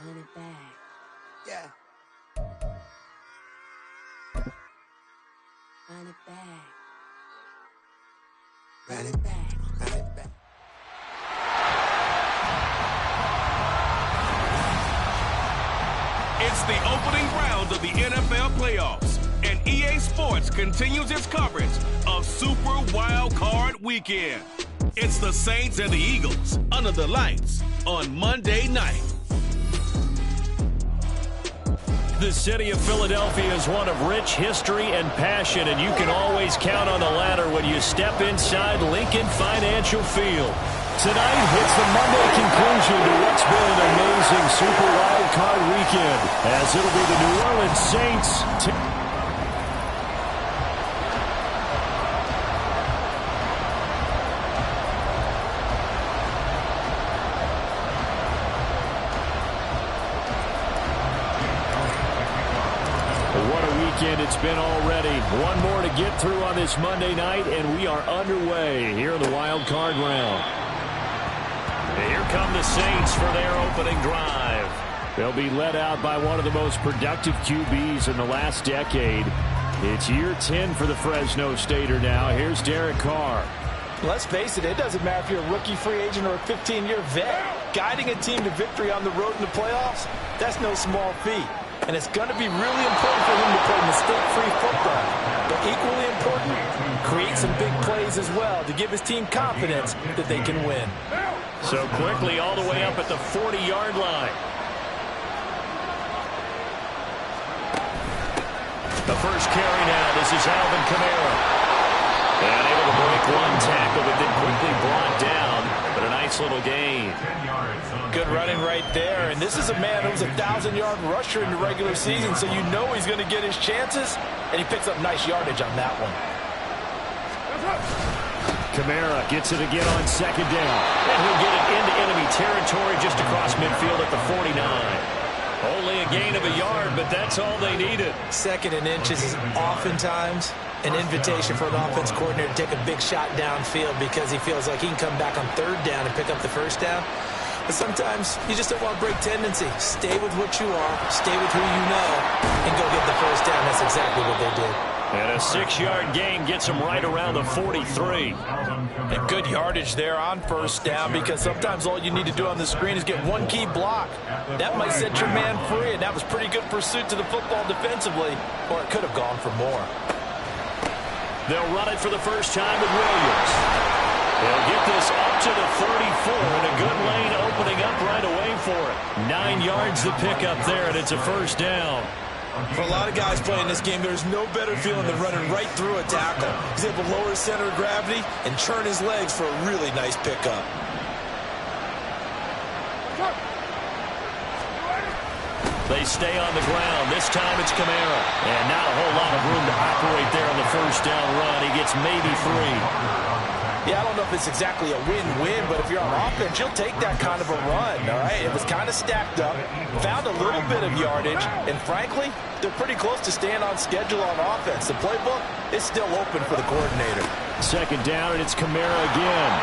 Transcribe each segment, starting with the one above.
Run it back. Yeah. Run it back. Run it back. Run it back. It's the opening round of the NFL playoffs, and EA Sports continues its coverage of Super Wild Card Weekend. It's the Saints and the Eagles under the lights on Monday night. The city of Philadelphia is one of rich history and passion, and you can always count on the latter when you step inside Lincoln Financial Field. Tonight, it's the Monday conclusion to what's been an amazing Super Wild Card weekend, as it'll be the New Orleans Saints. What a weekend it's been already. One more to get through on this Monday night, and we are underway here in the Wild Card round. Here come the Saints for their opening drive. They'll be led out by one of the most productive QBs in the last decade. It's year 10 for the Fresno Stater now. Here's Derek Carr. Let's face it, it doesn't matter if you're a rookie free agent or a 15-year vet. Guiding a team to victory on the road in the playoffs, that's no small feat. And it's going to be really important for him to play mistake-free football. But equally important, create some big plays as well to give his team confidence that they can win. So quickly all the way up at the 40-yard line. The first carry now. This is Alvin Kamara. And able to break one tackle, but then quickly brought down. But a nice little gain. Good running right there. And this is a man who was a 1,000-yard rusher in the regular season, so you know he's going to get his chances. And he picks up nice yardage on that one. Kamara gets it again on second down. And he'll get it into enemy territory just across midfield at the 49. Only a gain of a yard, but that's all they needed. Second and inches is oftentimes an invitation for an offense coordinator to take a big shot downfield because he feels like he can come back on third down and pick up the first down. But sometimes you just don't want to break tendency. Stay with what you are, stay with who you know, and go get the first down. That's exactly what they did. And a 6-yard gain gets him right around the 43. And good yardage there on first down because sometimes all you need to do on the screen is get one key block. That might set your man free, and that was pretty good pursuit to the football defensively, or it could have gone for more. They'll run it for the first time with Williams. They'll get this up to the 34, and a good lane opening up right away for it. 9 yards to pick up there, and it's a first down. For a lot of guys playing this game, there's no better feeling than running right through a tackle. He's able to lower his center of gravity and churn his legs for a really nice pickup. They stay on the ground. This time it's Kamara. And not a whole lot of room to operate there on the first down run. He gets maybe 3. Yeah, I don't know if it's exactly a win-win, but if you're on offense, you'll take that kind of a run, all right? It was kind of stacked up, found a little bit of yardage, and frankly, they're pretty close to staying on schedule on offense. The playbook is still open for the coordinator. Second down, and it's Kamara again.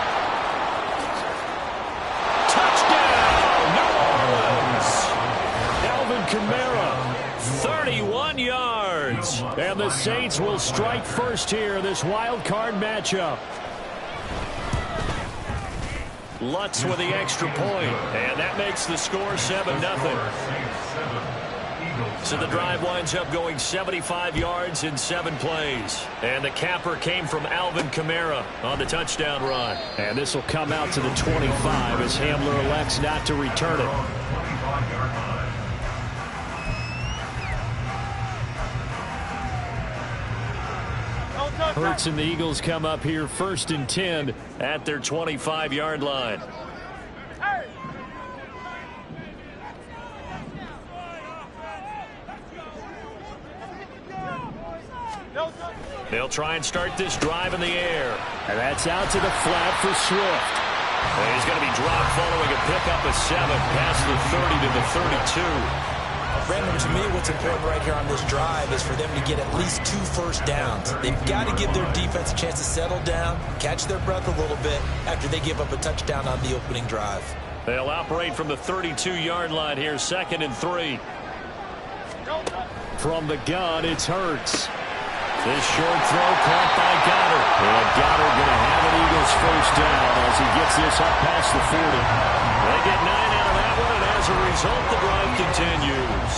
Touchdown, New Orleans! Alvin Kamara, 31 yards. And the Saints will strike first here in this wild card matchup. Lutz with the extra point, and that makes the score 7-0. So the drive winds up going 75 yards in 7 plays. And the capper came from Alvin Kamara on the touchdown run. And this will come out to the 25 as Hamler elects not to return it. Hurts and the Eagles come up here 1st and 10 at their 25-yard line. They'll try and start this drive in the air. And that's out to the flat for Swift. And he's going to be dropped following a pickup of 7 past the 30 to the 32. Brandon, to me, what's important right here on this drive is for them to get at least 2 first downs. They've got to give their defense a chance to settle down, catch their breath a little bit after they give up a touchdown on the opening drive. They'll operate from the 32-yard line here, 2nd and 3. From the gun, it's Hurts. This short throw caught by Goddard. And Goddard going to have an Eagles first down as he gets this up past the 40. They get 9 out of that one, and as a result, the drive continues.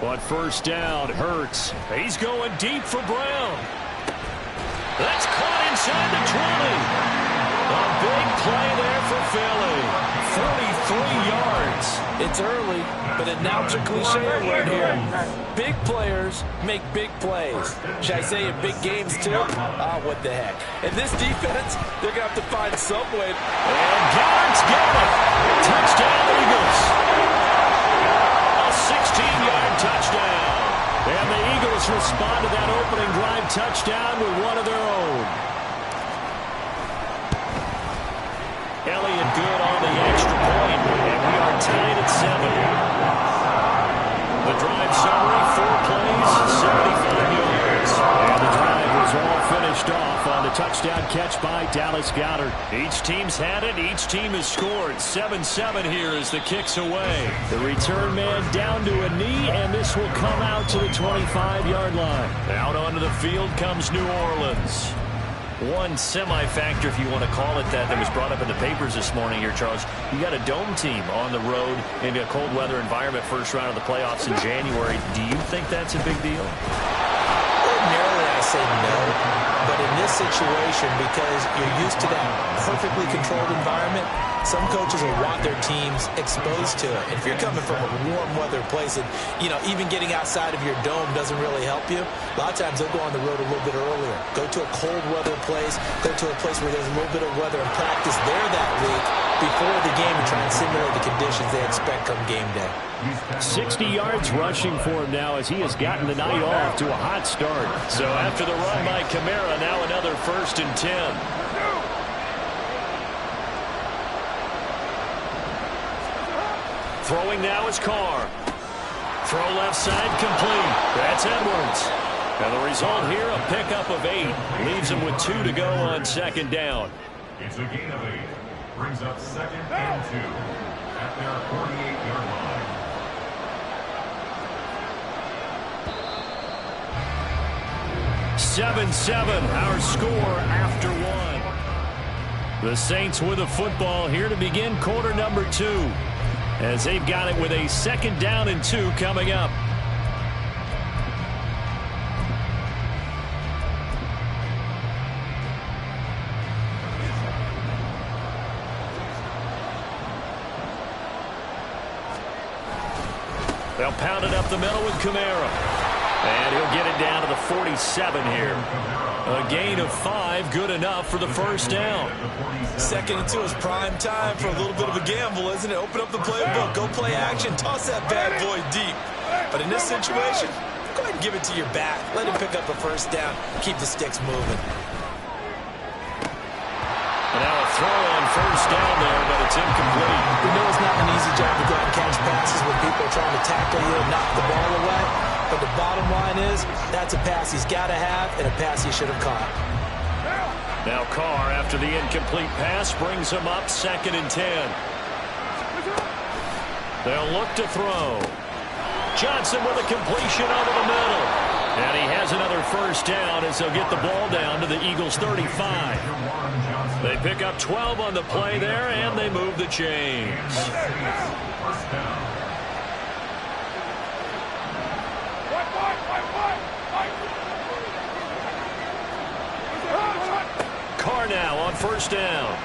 On first down, Hurts. He's going deep for Brown. That's caught inside the 20. A big play there for Philly. 43 yards. It's early, but it now a cliche word here. Big players make big plays. Should I say in big games too? Ah, what the heck. In this defense, they're going to have to find some way. And Goddard's got it. Touchdown, Eagles. A 16-yard touchdown. And the Eagles respond to that opening drive touchdown with one of their own. Elliott good on the extra point, and we are tied at 7. The drive summary, 4 plays, 75 yards. And the drive was all finished off on the touchdown catch by Dallas Goedert. Each team's had it, each team has scored. 7-7 here as the kick's away. The return man down to a knee, and this will come out to the 25-yard line. Out onto the field comes New Orleans. One semi-factor, if you want to call it that was brought up in the papers this morning here, Charles. You got a dome team on the road in a cold weather environment, first round of the playoffs in January. Do you think that's a big deal? Ordinarily, I say no. But in this situation, because you're used to that perfectly controlled environment, some coaches will want their teams exposed to it. And if you're coming from a warm weather place and, even getting outside of your dome doesn't really help you, a lot of times they'll go on the road a little bit earlier. Go to a cold weather place, go to a place where there's a little bit of weather and practice there that week before the game and try and simulate the conditions they expect come game day. 60 yards rushing for him now as he has gotten the night off to a hot start. So after the run by Kamara, now another 1st and 10. Throwing now is Carr. Throw left side complete. That's Edwards. And the result here, a pickup of 8. Leaves him with 2 to go on 2nd down. It's a gain of 8. Brings up 2nd and 2 at their 48-yard line. 7-7, our score after 1. The Saints with the football here to begin quarter number 2. As they've got it with a 2nd down and 2 coming up. They'll pound it up the middle with Kamara. And he'll get it down to the 47 here. A gain of 5, good enough for the first down. 2nd and 2 is prime time for a little bit of a gamble, isn't it? Open up the playbook, go play action, toss that bad boy deep. But in this situation, go ahead and give it to your back. Let him pick up a first down, keep the sticks moving. And now a throw on first down there, but it's incomplete. We know it's not an easy job to go out and catch passes when people are trying to tackle you and knock the ball away. But the bottom line is, that's a pass he's got to have and a pass he should have caught. Now Carr, after the incomplete pass, brings him up 2nd and 10. They'll look to throw. Johnson with a completion over the middle. And he has another first down as they'll get the ball down to the Eagles' 35. They pick up 12 on the play there, and they move the chains. Carr now on first down.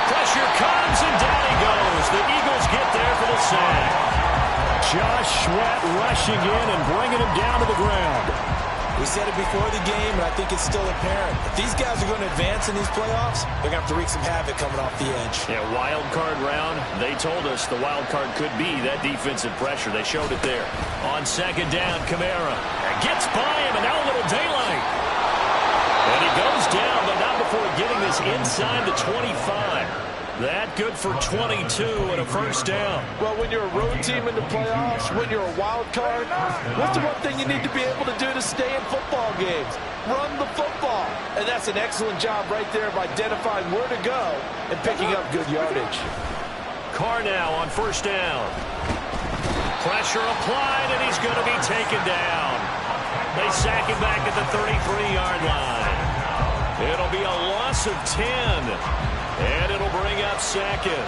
Pressure comes, and down he goes. The Eagles get there for the sack. Josh Sweat rushing in and bringing him down to the ground. We said it before the game, and I think it's still apparent. If these guys are going to advance in these playoffs, they're going to have to wreak some havoc coming off the edge. Yeah, wild card round. They told us the wild card could be that defensive pressure. They showed it there. On 2nd down, Kamara gets by him, and now a little daylight. And he goes down, but not before getting this inside the 25. That good for 22 and a first down. Well, when you're a road team in the playoffs, when you're a wild card, what's the one thing you need to be able to do to stay in football games? Run the football. And that's an excellent job right there of identifying where to go and picking up good yardage. Carr now on first down. Pressure applied, and he's going to be taken down. They sack him back at the 33-yard line. It'll be a loss of 10, and it'll bring up second.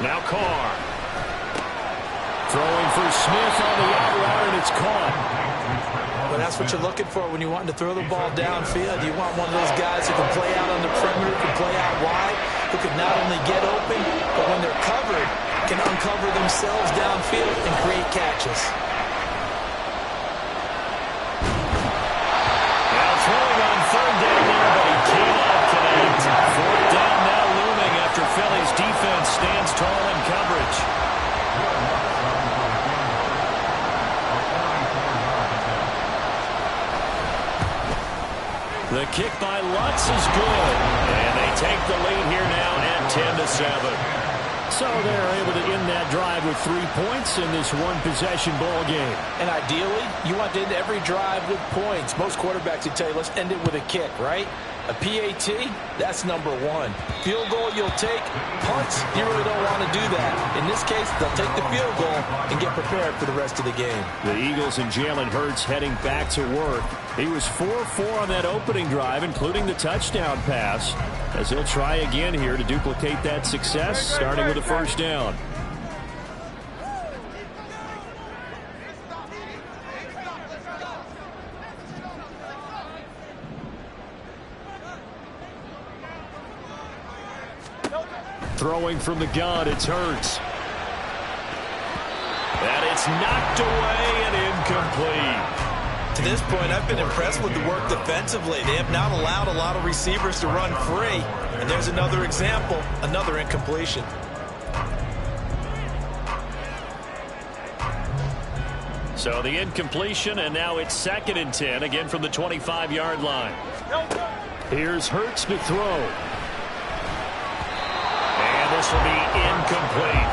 Now Carr. Throwing for Smith on the out route, and it's caught. Well, that's what you're looking for when you want to throw the ball downfield. You want one of those guys who can play out on the perimeter, who can play out wide, who can not only get open, but when they're covered, can uncover themselves downfield and create catches. Now throwing on third down there, but he cannot connect. Fourth down now looming after Philly's defense stands tall in coverage. The kick by Lutz is good, and they take the lead here now at 10-7. So they're able to end that drive with 3 points in this one-possession ball game. And ideally, you want to end every drive with points. Most quarterbacks would tell you, let's end it with a kick, right? A PAT, that's number one. Field goal you'll take. Punts, you really don't want to do that. In this case, they'll take the field goal and get prepared for the rest of the game. The Eagles and Jalen Hurts heading back to work. He was 4-4 on that opening drive, including the touchdown pass, as he'll try again here to duplicate that success, starting with a first down. Throwing from the gun, it's Hurts. And it's knocked away and incomplete. To this point, I've been impressed with the work defensively. They have not allowed a lot of receivers to run free. And there's another example, another incompletion. So the incompletion, and now it's 2nd and 10, again from the 25-yard line. Here's Hurts to throw. And this will be incomplete.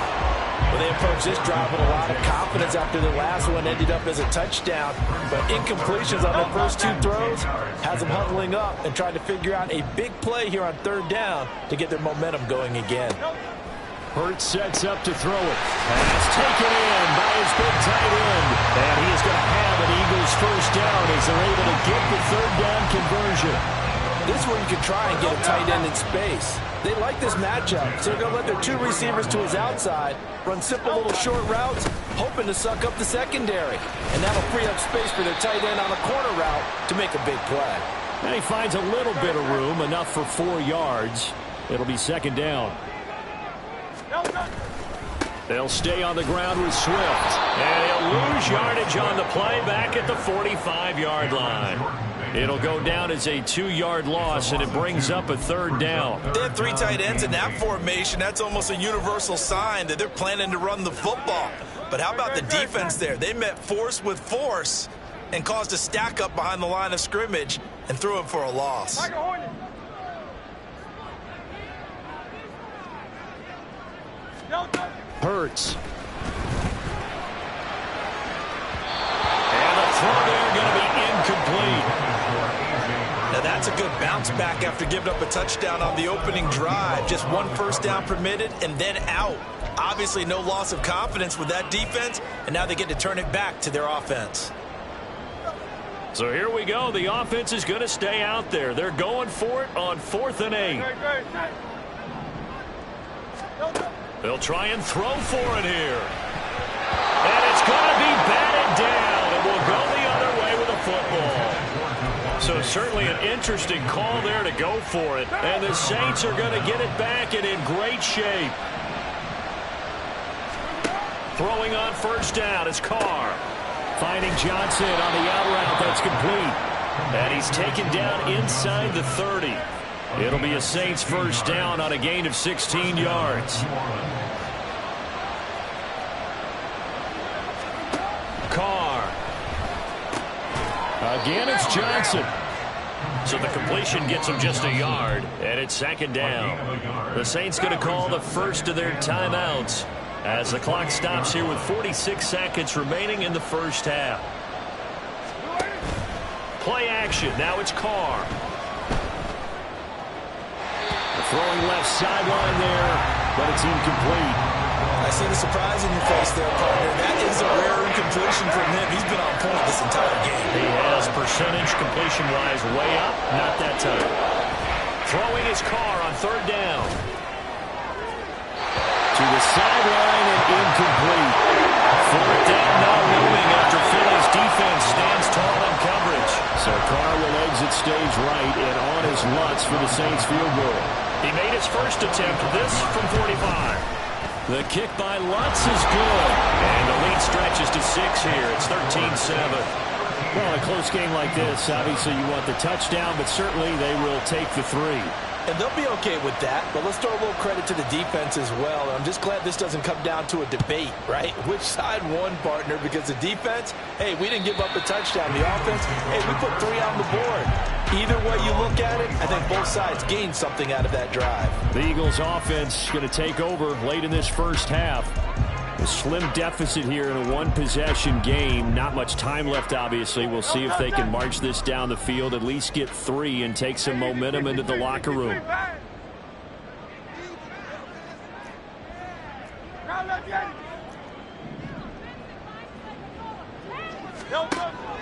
Well, they approached this drive with a lot of confidence after the last one ended up as a touchdown. But incompletions on their first 2 throws has them huddling up and trying to figure out a big play here on 3rd down to get their momentum going again. Hurts sets up to throw it. Pass taken in by his big tight end. And he is going to have an Eagles first down as they're able to get the 3rd down conversion. This is where you can try and get a tight end in space. They like this matchup, so they're going to let their 2 receivers to his outside run simple little short routes, hoping to suck up the secondary. And that'll free up space for their tight end on a corner route to make a big play. And he finds a little bit of room, enough for 4 yards. It'll be 2nd down. They'll stay on the ground with Swift. And he'll lose yardage on the play back at the 45-yard line. It'll go down as a 2-yard loss, and it brings up a 3rd down. They have 3 tight ends in that formation. That's almost a universal sign that they're planning to run the football. But how about the defense there? They met force with force and caused a stack up behind the line of scrimmage and threw him for a loss. Hurts. And the throw there going to be incomplete. Now that's a good bounce back after giving up a touchdown on the opening drive. Just 1 first down permitted and then out. Obviously no loss of confidence with that defense, and now they get to turn it back to their offense. So here we go. The offense is going to stay out there. They're going for it on 4th and 8. They'll try and throw for it here. And it's going to be batted down, and we'll go the other way with a football. So certainly an interesting call there to go for it. And the Saints are going to get it back and in great shape. Throwing on first down is Carr. Finding Johnson on the out route. That's complete. And he's taken down inside the 30. It'll be a Saints first down on a gain of 16 yards. Carr. Again, it's Johnson. So the completion gets him just a yard, and it's second down. The Saints going to call the first of their timeouts as the clock stops here with 46 seconds remaining in the first half. Play action. Now it's Carr. Throwing left sideline there, but it's incomplete. I see the surprise in your face there, partner. That is a rare incompletion from him. He's been on point this entire game. He has percentage completion-wise way up. Not that time. Throwing his Carr on third down. To the sideline and incomplete. Fourth down, now looming after Philly's defense stands tall in coverage. So Carr will exit stage right and on his Lutz for the Saints field goal. He made his first attempt, this from 45. The kick by Lutz is good. And the lead stretches to 6 here. It's 13-7. Well, a close game like this, obviously you want the touchdown, but certainly they will take the 3. And they'll be okay with that, but let's throw a little credit to the defense as well. I'm just glad this doesn't come down to a debate, right? Which side won, partner? Because the defense, hey, we didn't give up a touchdown. The offense, hey, we put 3 on the board. Either way you look at it, I think both sides gained something out of that drive. The Eagles offense going to take over late in this first half. A slim deficit here in a one-possession game. Not much time left, obviously. We'll see if they can march this down the field, at least get 3 and take some momentum into the locker room.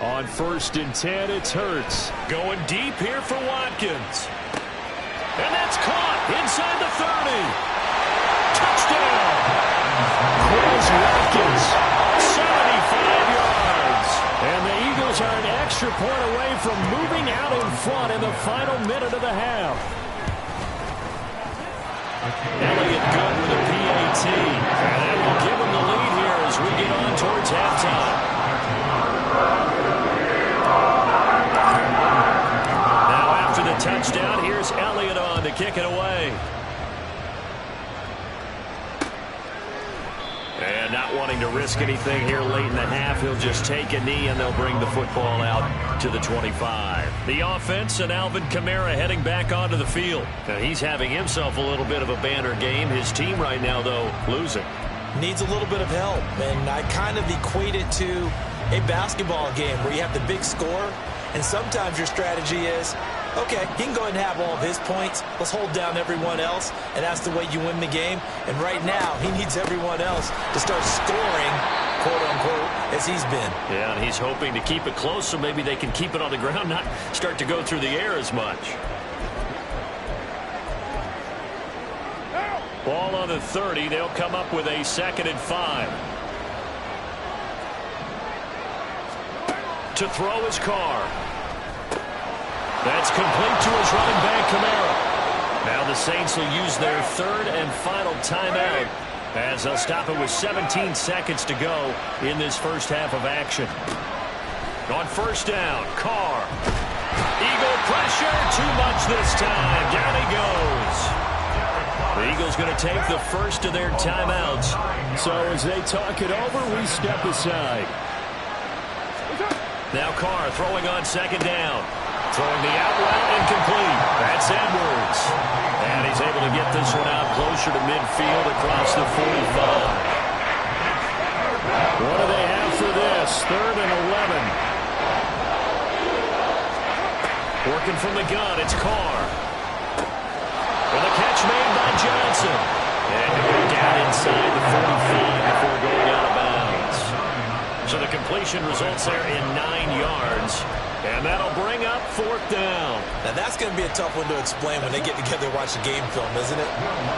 On 1st and 10, it's Hurts. Going deep here for Watkins. And that's caught inside the 30. Touchdown! Chris Watkins, 75 yards. And the Eagles are an extra point away from moving out in front in the final minute of the half. Elliott good with a PAT. And that will give him the lead here as we get on towards halftime. Now after the touchdown, here's Elliott on to kick it away. And not wanting to risk anything here late in the half, he'll just take a knee and they'll bring the football out to the 25. The offense and Alvin Kamara heading back onto the field. Now he's having himself a little bit of a banner game. His team right now, though, losing. Needs a little bit of help, and I kind of equate it to a basketball game where you have the big score, and sometimes your strategy is, okay, he can go ahead and have all of his points. Let's hold down everyone else, and that's the way you win the game. And right now, he needs everyone else to start scoring, quote-unquote, as he's been. Yeah, and he's hoping to keep it close so maybe they can keep it on the ground, not start to go through the air as much. Ball on the 30. They'll come up with a 2nd and 5. To throw his Carr. That's complete to his running back, Kamara. Now the Saints will use their 3rd and final timeout as they'll stop it with 17 seconds to go in this first half of action. On 1st down, Carr. Eagle pressure, too much this time. Down he goes. The Eagles going to take the first of their timeouts. So as they talk it over, we step aside. Now Carr throwing on 2nd down. Throwing the out route incomplete. That's Edwards. And he's able to get this one out closer to midfield across the 45. What do they have for this? 3rd and 11. Working from the gun, it's Carr. With a catch made by Johnson. And he'll go down inside the 45 before going out of bounds. So the completion results there in 9 yards. And that'll bring up 4th down. Now that's going to be a tough one to explain when they get together and watch the game film, isn't it?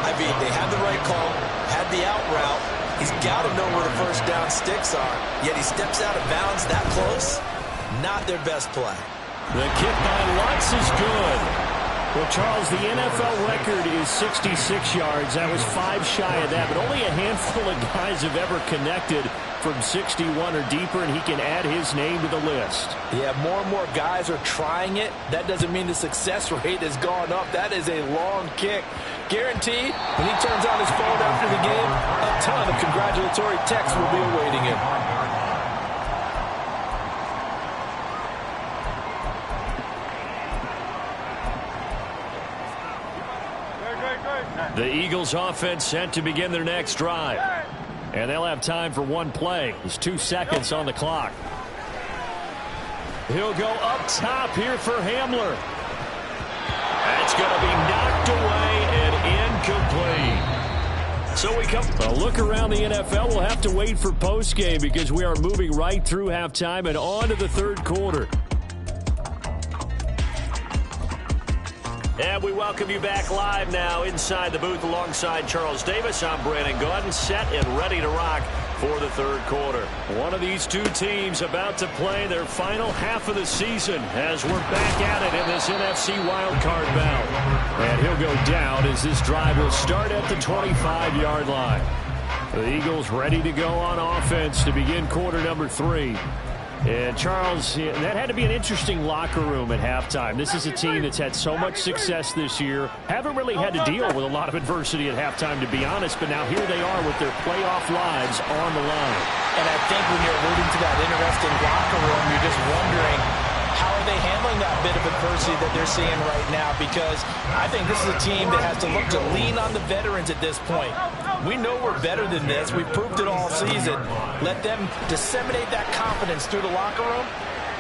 I mean, they had the right call, had the out route. He's got to know where the 1st down sticks are. Yet he steps out of bounds that close. Not their best play. The kick by Lutz is good. Well, Charles, the NFL record is 66 yards. That was 5 shy of that, but only a handful of guys have ever connected from 61 or deeper, and he can add his name to the list. Yeah, more and more guys are trying it. That doesn't mean the success rate has gone up. That is a long kick. Guaranteed, when he turns on his phone after the game, a ton of congratulatory texts will be awaiting him. The Eagles offense set to begin their next drive. And they'll have time for one play. There's 2 seconds on the clock. He'll go up top here for Hamler. That's going to be knocked away and incomplete. So we come. A look around the NFL. We'll have to wait for postgame because we are moving right through halftime and on to the third quarter. And we welcome you back live now inside the booth alongside Charles Davis. I'm Brandon Gaudin, set and ready to rock for the third quarter. One of these two teams about to play their final half of the season as we're back at it in this NFC wildcard bout. And he'll go down as this drive will start at the 25-yard line. The Eagles ready to go on offense to begin quarter number 3. And, Charles, that had to be an interesting locker room at halftime. This is a team that's had so much success this year. Haven't really had to deal with a lot of adversity at halftime, to be honest. But now here they are with their playoff lives on the line. And I think when you're alluding to that interesting locker room, you're just wondering, how are they handling that bit of adversity that they're seeing right now? Because I think this is a team that has to look to lean on the veterans at this point. We know we're better than this. We've proved it all season. Let them disseminate that confidence through the locker room.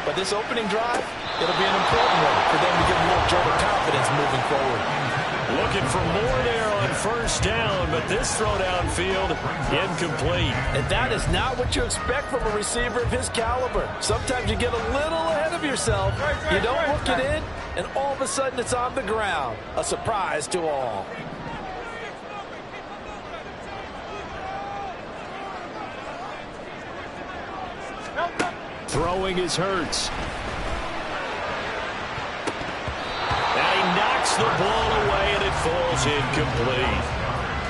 But this opening drive, it'll be an important one for them to give them a little jolt of confidence moving forward. Looking for more there on first down, but this throw downfield, incomplete. And that is not what you expect from a receiver of his caliber. Sometimes you get a little ahead of yourself. You don't look it in, and all of a sudden it's on the ground. A surprise to all. Throwing is Hurts. And he knocks the ball away, and it falls incomplete.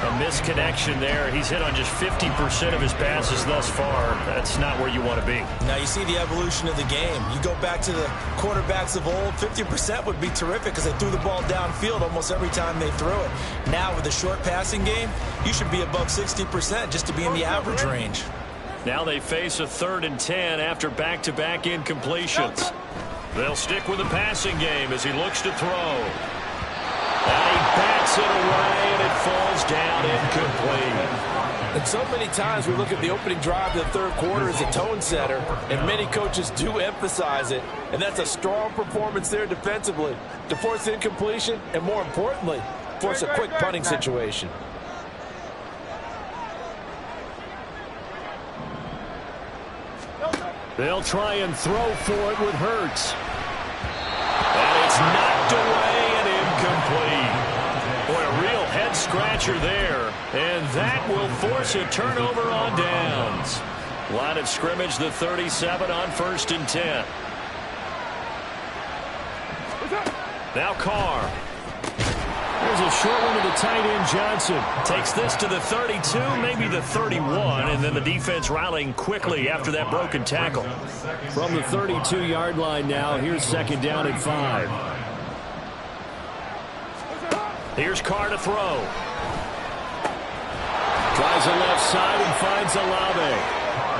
A misconnection there. He's hit on just 50% of his passes thus far. That's not where you want to be. Now you see the evolution of the game. You go back to the quarterbacks of old, 50% would be terrific because they threw the ball downfield almost every time they threw it. Now with the short passing game, you should be above 60% just to be in the average range. Now they face a 3rd and 10 after back-to-back incompletions. They'll stick with the passing game as he looks to throw. And he bats it away, and it falls down incomplete. And so many times we look at the opening drive of the third quarter as a tone setter, and many coaches do emphasize it. And that's a strong performance there defensively to force incompletion and, more importantly, force a quick punting situation. They'll try and throw for it with Hurts. And it's knocked away and incomplete. Boy, a real head-scratcher there. And that will force a turnover on downs. Line of scrimmage, the 37 on 1st and 10. Now Carr. There's a short one to the tight end, Johnson. Takes this to the 32, maybe the 31, and then the defense rallying quickly after that broken tackle. From the 32-yard line now, here's 2nd down and 5. Here's Carr to throw. Tries the left side and finds Olave.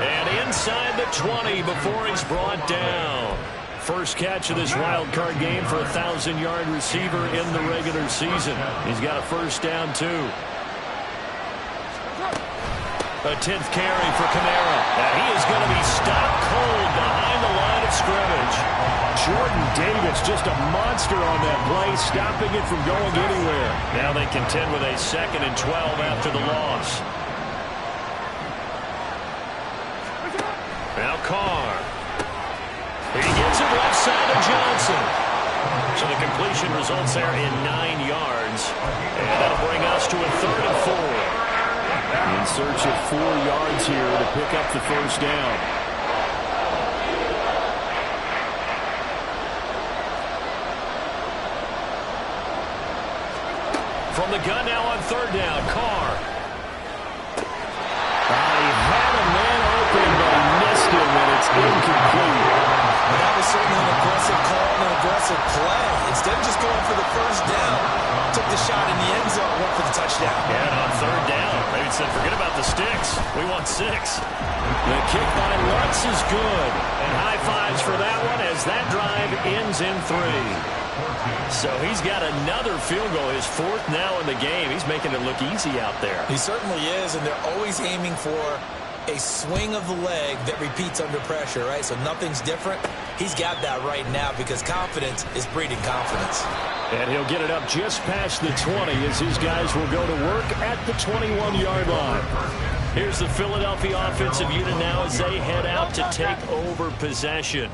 And inside the 20 before he's brought down. First catch of this wild card game for a 1,000-yard receiver in the regular season. He's got a first down, too. A 10th carry for Kamara. Now he is going to be stopped cold behind the line of scrimmage. Jordan Davis, just a monster on that play, stopping it from going anywhere. Now they contend with a 2nd and 12 after the loss. Now Carr. He gets it left side of Johnson. So the completion results there in 9 yards. And that'll bring us to a 3rd and 4. In search of 4 yards here to pick up the first down. From the gun now on 3rd down, Carr. He had a man open, but he missed him, and it's incomplete. That was certainly an aggressive call and an aggressive play. Instead of just going for the first down, took the shot in the end zone, went for the touchdown. Yeah, and on 3rd down, maybe said, forget about the sticks. We want 6. The kick by Lutz is good. And high fives for that one as that drive ends in 3. So he's got another field goal, his fourth now in the game. He's making it look easy out there. He certainly is, and they're always aiming for a swing of the leg that repeats under pressure, right? So nothing's different. He's got that right now because confidence is breeding confidence. And he'll get it up just past the 20 as his guys will go to work at the 21-yard line. Here's the Philadelphia offensive unit now as they head out to take over possession.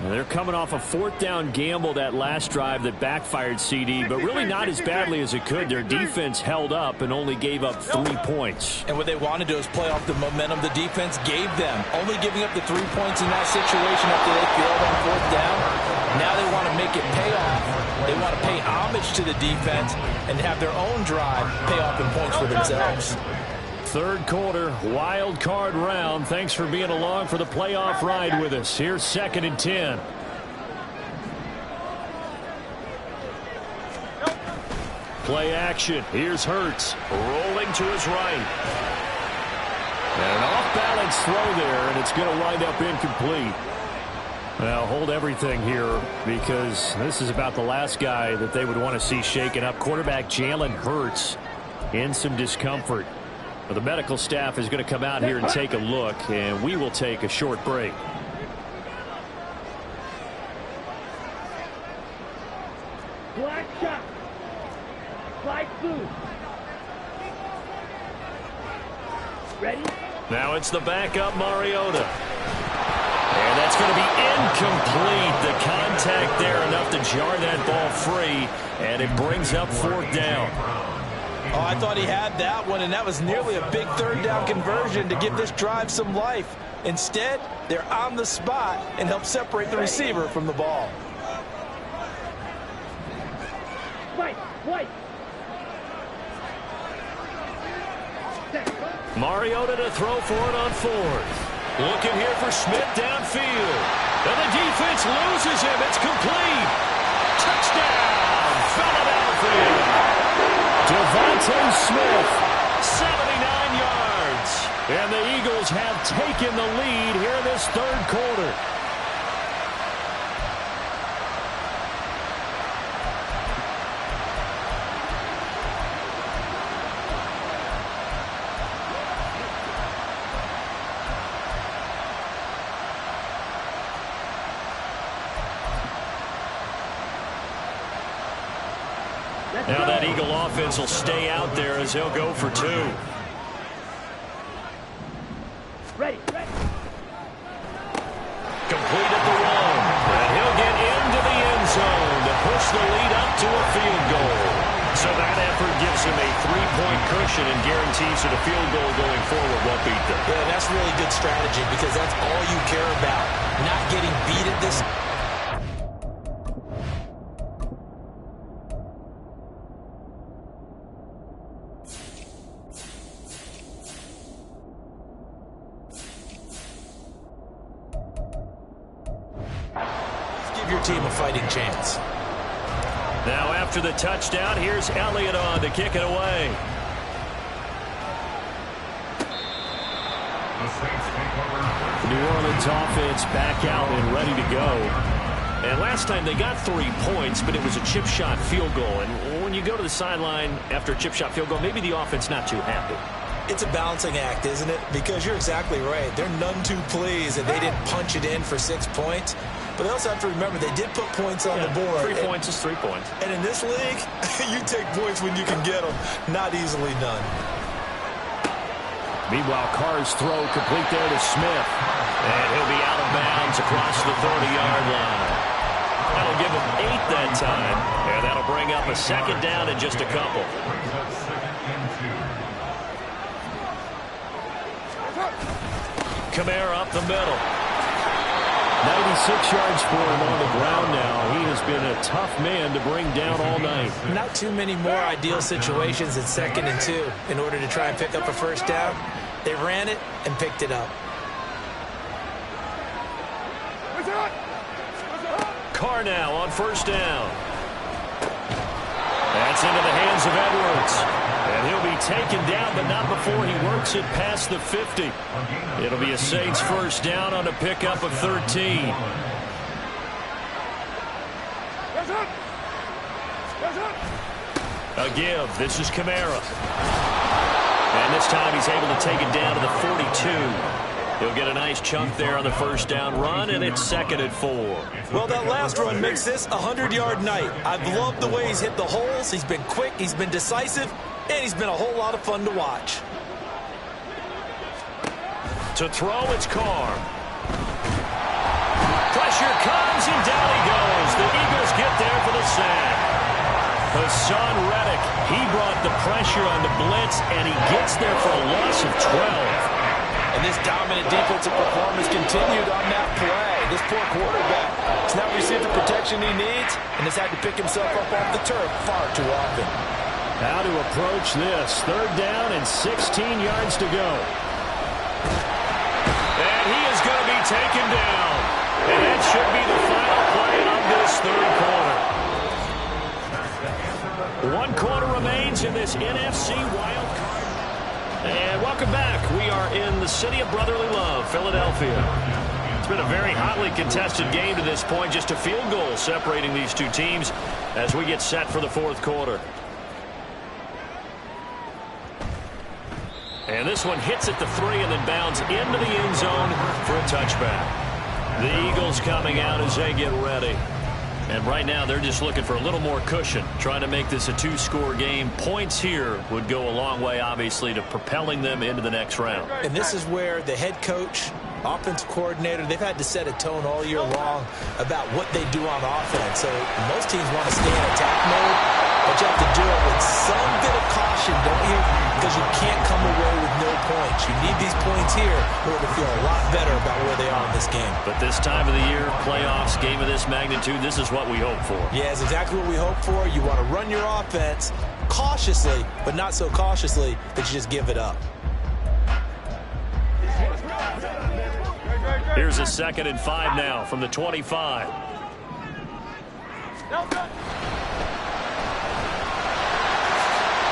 And they're coming off a fourth down gamble that last drive that backfired, CD, but really not as badly as it could. Their defense held up and only gave up 3 points. And what they want to do is play off the momentum the defense gave them. Only giving up the 3 points in that situation after they failed on fourth down. Now they want to make it pay off. They want to pay homage to the defense and have their own drive pay off in points for themselves. Third quarter, wild card round. Thanks for being along for the playoff ride with us. Here's 2nd and 10. Play action. Here's Hurts rolling to his right. And an off-balance throw there, and it's going to wind up incomplete. Now, hold everything here because this is about the last guy that they would want to see shaken up. Quarterback Jalen Hurts in some discomfort. Well, the medical staff is going to come out here and take a look, and we will take a short break. Black shot. Slide through. Ready? Now it's the backup Mariota. And that's going to be incomplete. The contact there enough to jar that ball free, and it brings up 4th down. Oh, I thought he had that one, and that was nearly a big third down conversion to give this drive some life. Instead, they're on the spot and help separate the receiver from the ball. White. Mariota to throw for it on 4th. Looking here for Smith downfield. And the defense loses him. It's complete. Touchdown, Philadelphia. Devontae Smith, 79 yards. And the Eagles have taken the lead here in this third quarter. Now that Eagle offense will stay out there as he'll go for 2. Ready. Complete at the 1. And he'll get into the end zone to push the lead up to a field goal. So that effort gives him a 3-point cushion and guarantees that a field goal going forward won't beat them. Yeah, that's really good strategy because that's all you care about. Not getting beat at this. Your team a fighting chance. Now after the touchdown, here's Elliott on to kick it away. New Orleans offense back out and ready to go. And last time they got 3 points, but it was a chip shot field goal. And when you go to the sideline after a chip shot field goal, maybe the offense not too happy. It's a balancing act, isn't it? Because you're exactly right. They're none too pleased that they didn't punch it in for 6 points. But they also have to remember they did put points on the board. 3 points is 3 points. And in this league, you take points when you can get them. Not easily done. Meanwhile, Carr's throw complete there to Smith. And he'll be out of bounds across the 30-yard line. That'll give him 8 that time. And that'll bring up a 2nd down and just a couple. Kamara up the middle. 96 yards for him on the ground now. He has been a tough man to bring down all night. Not too many more ideal situations in 2nd and 2 in order to try and pick up a first down. They ran it and picked it up. Carr now on 1st down. That's into the hands of Edwards. And he'll be taken down, but not before he works it past the 50. It'll be a Saints 1st down on a pickup of 13. A give. This is Kamara. And this time he's able to take it down to the 42. He'll get a nice chunk there on the first down run, and it's 2nd and 4. Well, that last run makes this a 100-yard night. I've loved the way he's hit the holes. He's been quick, he's been decisive, and he's been a whole lot of fun to watch. To throw, it's Carr. Pressure comes, and down he goes. The Eagles get there for the sack. Hassan Reddick, he brought the pressure on the blitz, and he gets there for a loss of 12. And this dominant defensive performance continued on that play. This poor quarterback has not received the protection he needs and has had to pick himself up off the turf far too often. How to approach this. 3rd down and 16 yards to go. And he is going to be taken down. And that should be the final play of this 3rd quarter. 1 quarter remains in this NFC Wild Card. And welcome back. We are in the city of brotherly love, Philadelphia. It's been a very hotly contested game to this point. Just a field goal separating these two teams as we get set for the 4th quarter. And this one hits at the 3 and then bounds into the end zone for a touchback. The Eagles coming out as they get ready. And right now, they're just looking for a little more cushion, trying to make this a 2-score game. Points here would go a long way, obviously, to propelling them into the next round. And this is where the head coach, offensive coordinator, they've had to set a tone all year long about what they do on offense. So most teams want to stay in attack mode, but you have to do it with some bit of caution, don't you? Because you can't come away with no points. You need these points here in order to feel a lot better about where they are in this game. But this time of the year, playoffs, game of this magnitude, this is what we hope for. Yeah, it's exactly what we hope for. You want to run your offense cautiously, but not so cautiously that you just give it up. Here's a 2nd and 5 now from the 25.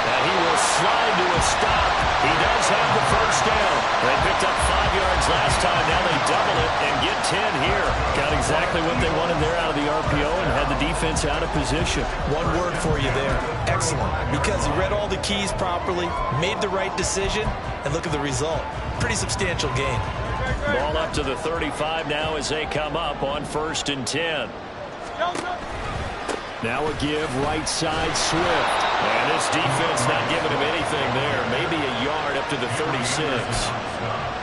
And he will slide to a stop. He does have the first down. They picked up 5 yards last time. Now they double it and get 10 here. Got exactly what they wanted there out of the RPO and had the defense out of position. One word for you there. Excellent. Because he read all the keys properly, made the right decision, and look at the result. Pretty substantial gain. Ball up to the 35 now as they come up on 1st and 10. Now a give right side Swift. And this defense not giving him anything there. Maybe a yard up to the 36.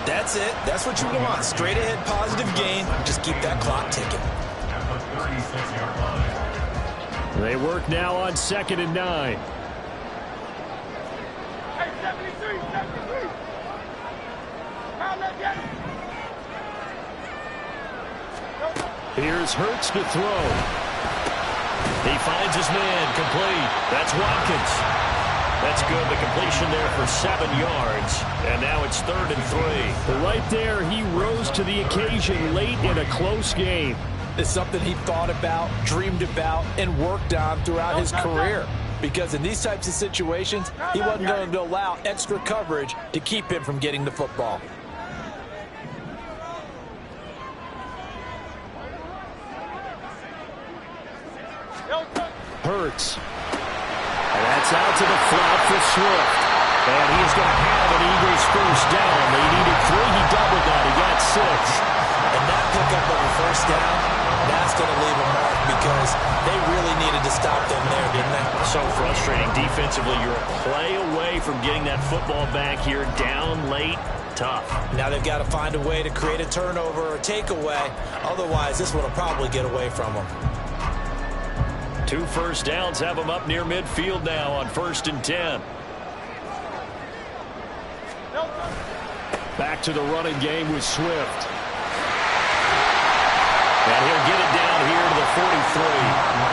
That's it. That's what you want. Straight ahead positive gain. Just keep that clock ticking. They work now on 2nd and 9. Here's Hurts to throw. He finds his man, complete. That's Watkins. That's good. The completion there for 7 yards. And now it's 3rd and 3. But right there, he rose to the occasion late in a close game. It's something he thought about, dreamed about, and worked on throughout his career. Because in these types of situations, he wasn't going to allow extra coverage to keep him from getting the football. Hurts. And that's out to the flat for Swift. And he is going to have an Eagles first down. They needed 3. He doubled that. He got 6. And that pickup of a first down, that's going to leave a mark because they really needed to stop them there, didn't they? So frustrating defensively. You're a play away from getting that football back here down late. Tough. Now they've got to find a way to create a turnover or takeaway. Otherwise, this one will probably get away from them. 2 first downs have them up near midfield now on 1st and 10. Back to the running game with Swift. And he'll get it down here to the 43.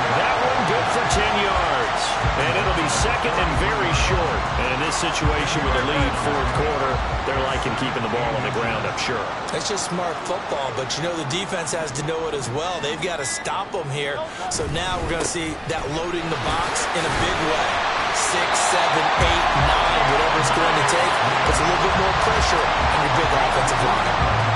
That one good for 10 yards. And it'll be 2nd and very short. And in this situation with a lead 4th quarter, they're liking keeping the ball on the ground, I'm sure. It's just smart football, but you know the defense has to know it as well. They've got to stop them here. So now we're going to see that loading the box in a big way. 6, 7, 8, 9, whatever it's going to take. Puts a little bit more pressure on your big offensive line.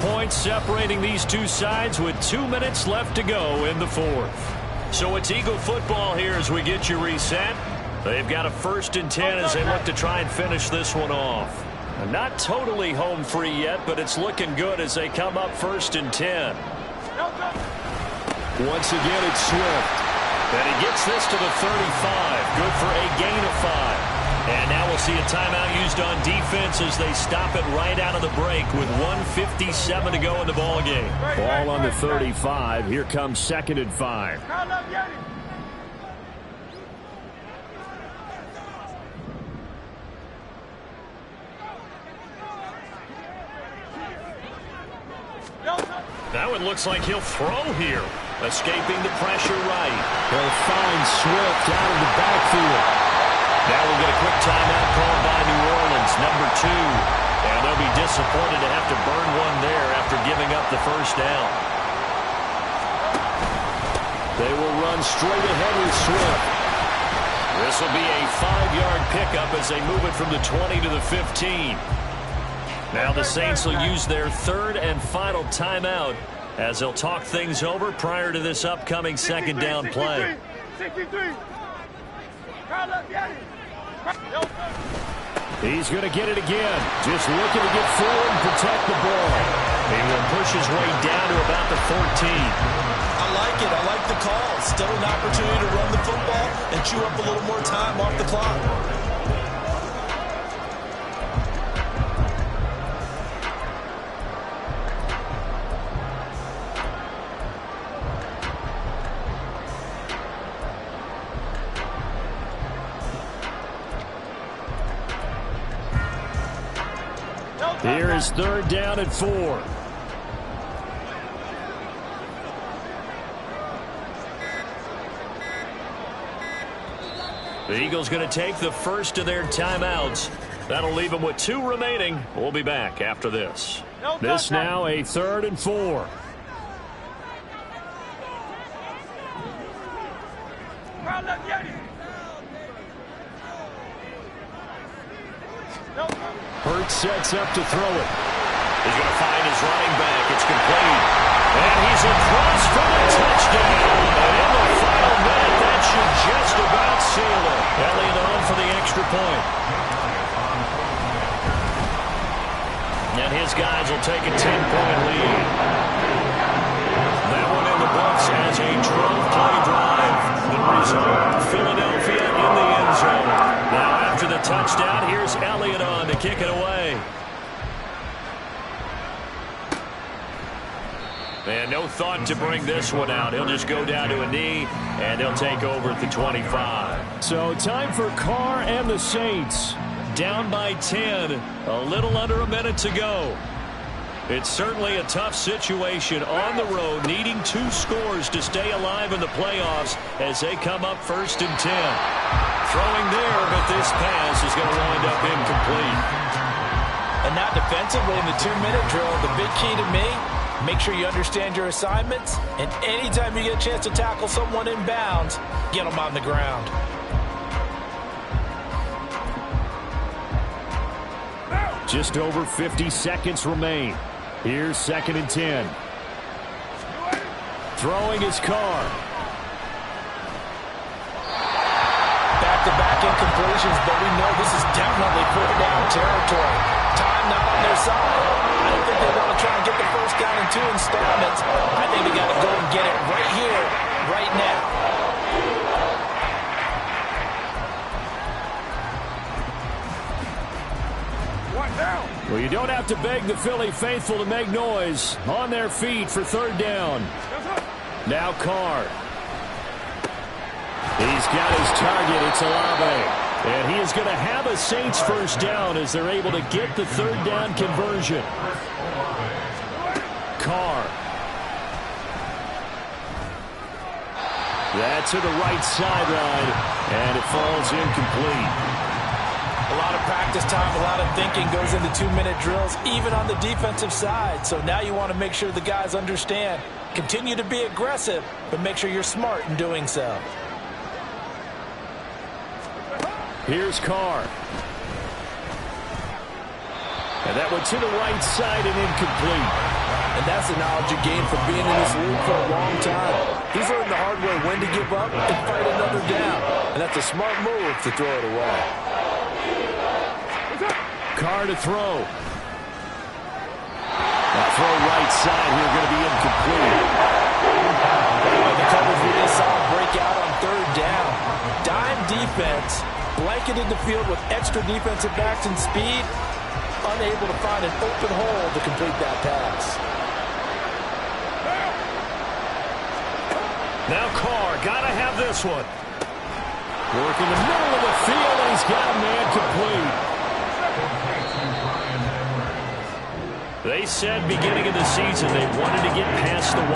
points separating these two sides with 2 minutes left to go in the fourth. So it's Eagle football here as we get you reset. They've got a 1st and 10 as they look to try and finish this one off. Not totally home free yet, but it's looking good as they come up 1st and 10. Once again, it's Swift. And he gets this to the 35. Good for a gain of 5. And now we'll see a timeout used on defense as they stop it right out of the break with 1:57 to go in the ballgame. Ball on the 35. Here comes 2nd and 5. That one looks like he'll throw here. Escaping the pressure right. He'll find Swift out of the backfield. Now we'll get a quick timeout called by New Orleans, number 2. And they'll be disappointed to have to burn one there after giving up the 1st down. They will run straight ahead with Swift. This will be a 5-yard pickup as they move it from the 20 to the 15. Now the Saints will use their 3rd and final timeout as they'll talk things over prior to this upcoming 2nd down play. 63. He's going to get it again. Just looking to get forward and protect the ball. He will push his way down to about the 14. I like it. I like the call. Still an opportunity to run the football and chew up a little more time off the clock. Here is 3rd down and 4. The Eagles going to take the first of their timeouts. That'll leave them with 2 remaining. We'll be back after this. This now a 3rd and 4. Hurts sets up to throw it. He's going to find his running back. It's complete. And he's across for the touchdown. And in the final minute, that should just about seal it. Elliott on for the extra point. And his guys will take a 10-point lead. That one in the books as a 12-play drive. The result, Philadelphia in the end zone. Now after the touchdown, here's Elliott on to kick it away. And no thought to bring this one out. He'll just go down to a knee, and they'll take over at the 25. So time for Carr and the Saints. Down by 10, a little under a minute to go. It's certainly a tough situation on the road, needing 2 scores to stay alive in the playoffs as they come up 1st and 10. Throwing there, but this pass is going to wind up incomplete. And now defensively in the 2-minute drill, the big key to me, make sure you understand your assignments, and anytime you get a chance to tackle someone in bounds, get them on the ground. Just over 50 seconds remain. Here's 2nd and 10. Throwing his Carr. Back-to-back incompletions, but we know this is definitely 4th down territory. Time not on their side. I don't think they want to try and get the 1st down in 2 installments. I think they got to go and get it right here, right now. Well, you don't have to beg the Philly faithful to make noise. On their feet for 3rd down. Now Carr. He's got his target. It's Olave. And he is going to have a Saints 1st down as they're able to get the 3rd down conversion. Carr. That's to the right sideline, and it falls incomplete. A lot of practice time, a lot of thinking goes into 2-minute drills, even on the defensive side. So now you want to make sure the guys understand. Continue to be aggressive, but make sure you're smart in doing so. Here's Carr. And that went to the right side and incomplete. And that's the knowledge you gain from being in this league for a long time. He's learned the hard way when to give up and fight another down. And that's a smart move to throw it away. Carr to throw. That throw right side here going to be incomplete. The coverage really saw him break out on third down. Dime defense, blanketed the field with extra defensive backs and speed, unable to find an open hole to complete that pass. Now Carr, gotta have this one. Work in the middle of the field, and he's got a man complete. They said beginning of the season they wanted to get past the